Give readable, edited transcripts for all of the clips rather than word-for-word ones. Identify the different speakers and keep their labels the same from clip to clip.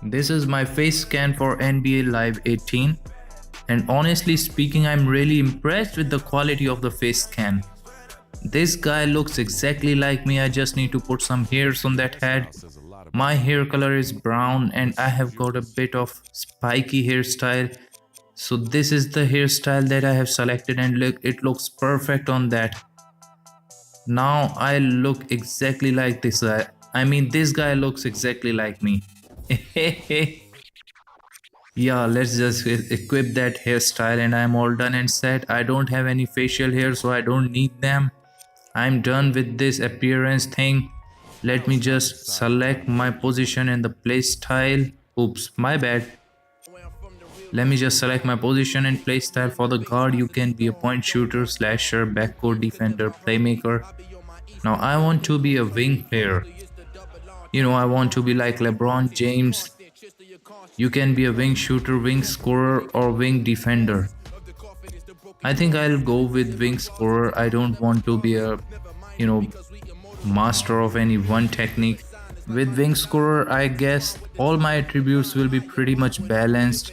Speaker 1: This is my face scan for NBA Live 18, and honestly speaking, I'm really impressed with the quality of the face scan. This guy looks exactly like me. I just need to put some hairs on that head. My hair color is brown and I have got a bit of spiky hairstyle. So this is the hairstyle that I have selected, and look, it looks perfect on that. Now I look exactly like this guy. I mean, this guy looks exactly like me. Yeah, let's just equip that hairstyle and I'm all done and set. I don't have any facial hair, so I don't need them. I'm done with this appearance thing. Let me just select my position and the play style. Oops, my bad. Let me just select my position and play style. For the guard, you can be a point shooter, slasher, backcourt defender, playmaker. Now I want to be a wing player. I want to be like LeBron James. You can be a wing shooter, wing scorer, or wing defender. I think I'll go with wing scorer. I don't want to be a, you know, master of any one technique. With wing scorer, I guess all my attributes will be pretty much balanced.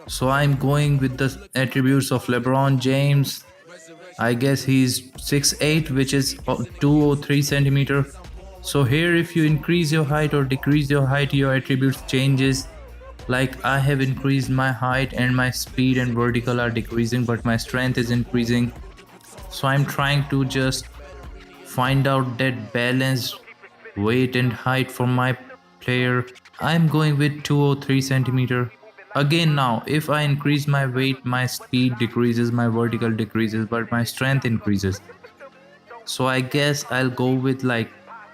Speaker 1: So I'm going with the attributes of LeBron James. I guess he's 6'8", which is 203 centimeter. So here, if you increase your height or decrease your height, your attributes changes. Like I have increased my height and my speed and vertical are decreasing, but my strength is increasing. So I'm trying to just find out that balanced weight and height for my player. I'm going with 203 centimeter. Again, now if I increase my weight, my speed decreases, my vertical decreases, but my strength increases. So I guess I'll go with like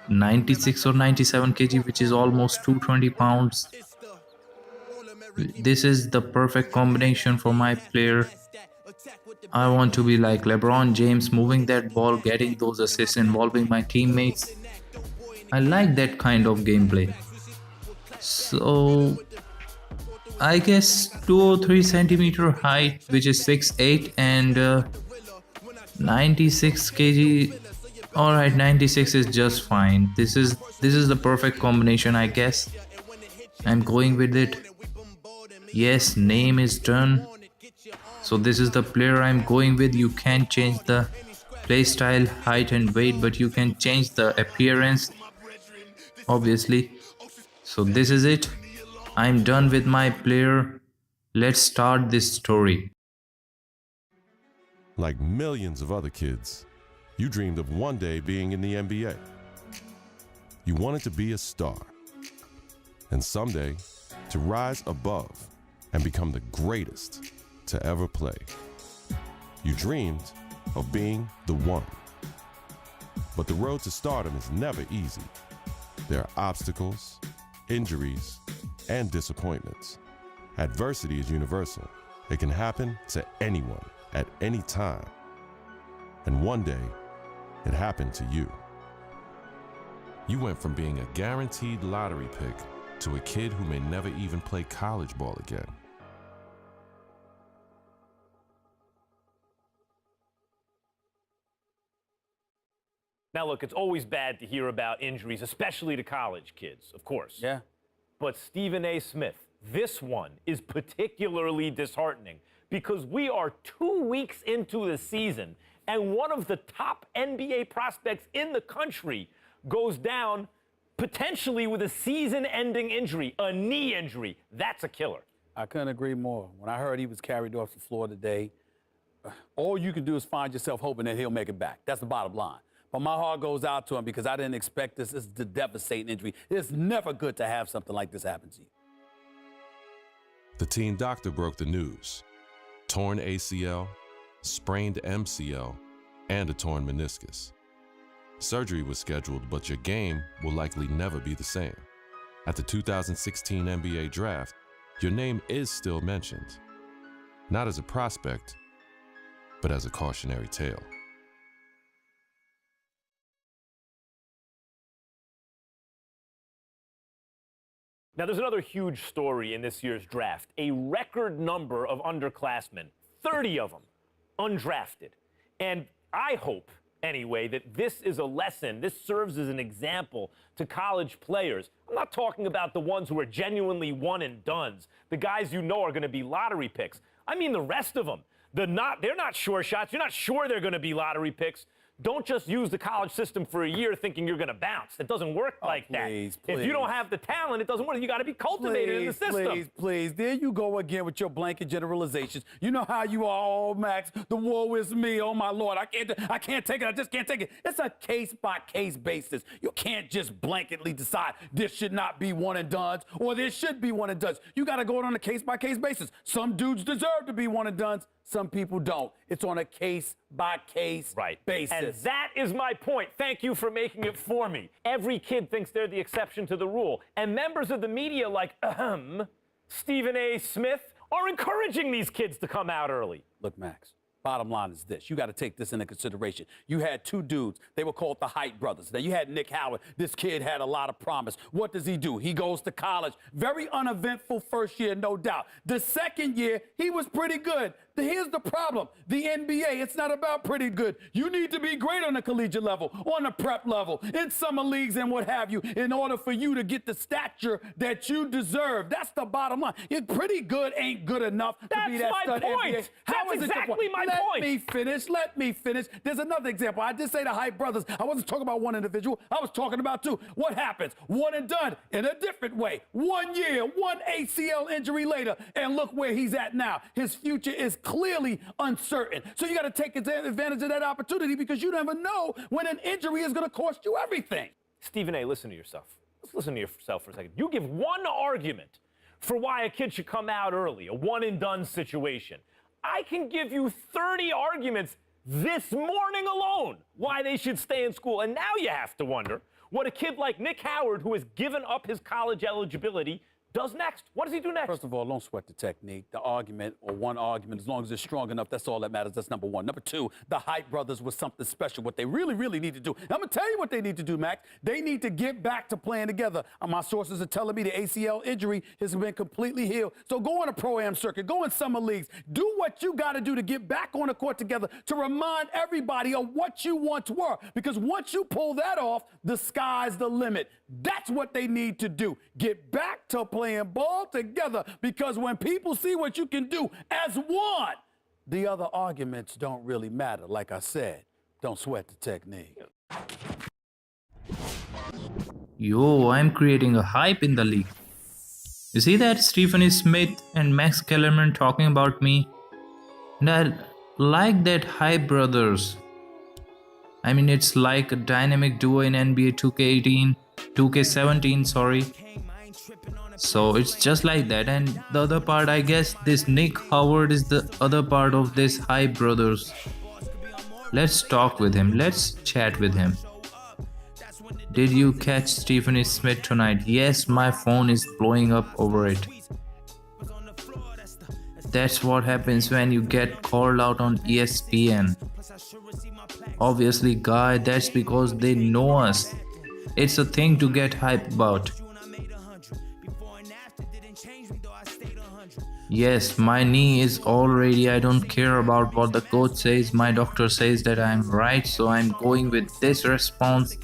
Speaker 1: 96 or 97 kg, which is almost 220 pounds. This is the perfect combination for my player. I want to be like LeBron James, moving that ball, getting those assists, involving my teammates. I like that kind of gameplay. So I guess 203 centimeter height, which is 6'8", and 96 kg. Alright, 96 is just fine. This is the perfect combination, I guess. I'm going with it. Yes, name is done. So this is the player I'm going with. You can't change the playstyle, height and weight, but you can change the appearance, obviously. So this is it. I'm done with my player. Let's start this story.
Speaker 2: Like millions of other kids, you dreamed of one day being in the NBA. You wanted to be a star, and someday to rise above and become the greatest to ever play. You dreamed of being the one. But the road to stardom is never easy. There are obstacles, injuries, and disappointments. Adversity is universal. It can happen to anyone at any time. And one day, it happened to you. You went from being a guaranteed lottery pick to a kid who may never even play college ball again.
Speaker 3: Now, look, it's always bad to hear about injuries, especially to college kids, of course.
Speaker 4: Yeah.
Speaker 3: But Stephen A. Smith, this one is particularly disheartening because we are 2 weeks into the season and one of the top NBA prospects in the country goes down potentially with a season-ending injury, a knee injury. That's a killer.
Speaker 4: I couldn't agree more. When I heard he was carried off the floor today, all you can do is find yourself hoping that he'll make it back. That's the bottom line. But my heart goes out to him because I didn't expect this. This is a devastating injury. It's never good to have something like this happen to you.
Speaker 2: The team doctor broke the news. Torn ACL, sprained MCL, and a torn meniscus. Surgery was scheduled, but your game will likely never be the same. At the 2016 NBA draft, your name is still mentioned. Not as a prospect, but as a cautionary tale.
Speaker 3: Now, there's another huge story in this year's draft. A record number of underclassmen, 30 of them, undrafted. And I hope anyway, that this is a lesson. This serves as an example to college players. I'm not talking about the ones who are genuinely one and dones, the guys you know are going to be lottery picks. I mean the rest of them. They're not sure shots. You're not sure they're going to be lottery picks. Don't just use the college system for a year thinking you're going to bounce. It doesn't work like that. If you don't have the talent, it doesn't work. You got to be cultivated in the system.
Speaker 4: Please. There you go again with your blanket generalizations. You know how you are, oh, Max. The woe is me. Oh, my Lord. I can't take it. I just can't take it. It's a case-by-case basis. You can't just blanketly decide this should not be one and dones or this should be one and dones. You got to go on a case-by-case basis. Some dudes deserve to be one and dones. Some people don't. It's on a case-by-case basis.
Speaker 3: And that is my point. Thank you for making it for me. Every kid thinks they're the exception to the rule. And members of the media like, Stephen A. Smith, are encouraging these kids to come out early.
Speaker 4: Look, Max, bottom line is this. You got to take this into consideration. You had two dudes. They were called the Hype Brothers. Now, you had Nick Howard. This kid had a lot of promise. What does he do? He goes to college. Very uneventful first year, no doubt. The second year, he was pretty good. Here's the problem. The NBA, it's not about pretty good. You need to be great on the collegiate level, on the prep level, in summer leagues and what have you, in order for you to get the stature that you deserve. That's the bottom line. Pretty good ain't good enough to be that stud NBA.
Speaker 3: That's exactly my point.
Speaker 4: Let me finish. There's another example. I did say the Hype Brothers. I wasn't talking about one individual. I was talking about two. What happens? One and done in a different way. 1 year, one ACL injury later, and look where he's at now. His future is clearly uncertain. So you got to take advantage of that opportunity because you never know when an injury is going to cost you everything.
Speaker 3: Stephen A., listen to yourself. Let's listen to yourself for a second. You give one argument for why a kid should come out early, a one-and-done situation. I can give you 30 arguments this morning alone why they should stay in school. And now you have to wonder what a kid like Nick Howard, who has given up his college eligibility, does next. What does he do next?
Speaker 4: First of all, don't sweat the technique. The argument, or one argument, as long as it's strong enough, that's all that matters. That's number one. Number two, the Hype Brothers was something special. What they really need to do. I'm going to tell you what they need to do, Max. They need to get back to playing together. My sources are telling me the ACL injury has been completely healed. So go on a pro-am circuit. Go in summer leagues. Do what you got to do to get back on the court together to remind everybody of what you once were. Because once you pull that off, the sky's the limit. That's what they need to do. Get back to playing ball together, because when people see what you can do as one, the other arguments don't really matter. Like I said, don't sweat the technique.
Speaker 1: Yo, I'm creating a hype in the league. You see that Stephen A. Smith and Max Kellerman talking about me? And I like that Hype Brothers. I mean, it's like a dynamic duo in NBA 2K17, sorry. So it's just like that. And the other part, I guess this Nick Howard is the other part of this Hype Brothers. Let's talk with him. Let's chat with him. Did you catch Stephen A. Smith tonight? Yes, my phone is blowing up over it. That's what happens when you get called out on ESPN. Obviously, guy, that's because they know us. It's a thing to get hyped about. Yes, my knee is already, I don't care about what the coach says. My doctor says that I'm right, so I'm going with this response.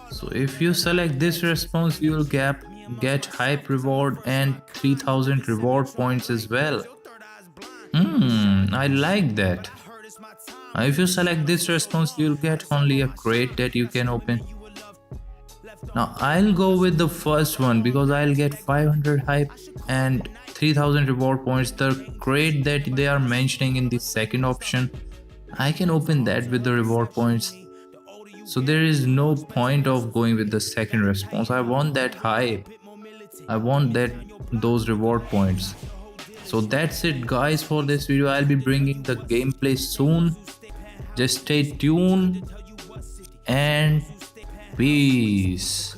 Speaker 1: So if you select this response, you'll get hype reward and 3000 reward points as well. I like that. If you select this response, you'll get only a crate that you can open. Now I'll go with the first one because I'll get 500 hype and 3000 reward points. The crate that they are mentioning in the second option, I can open that with the reward points. So there is no point of going with the second response. I want that hype. I want those reward points. So that's it, guys, for this video. I'll be bringing the gameplay soon. Just stay tuned and peace.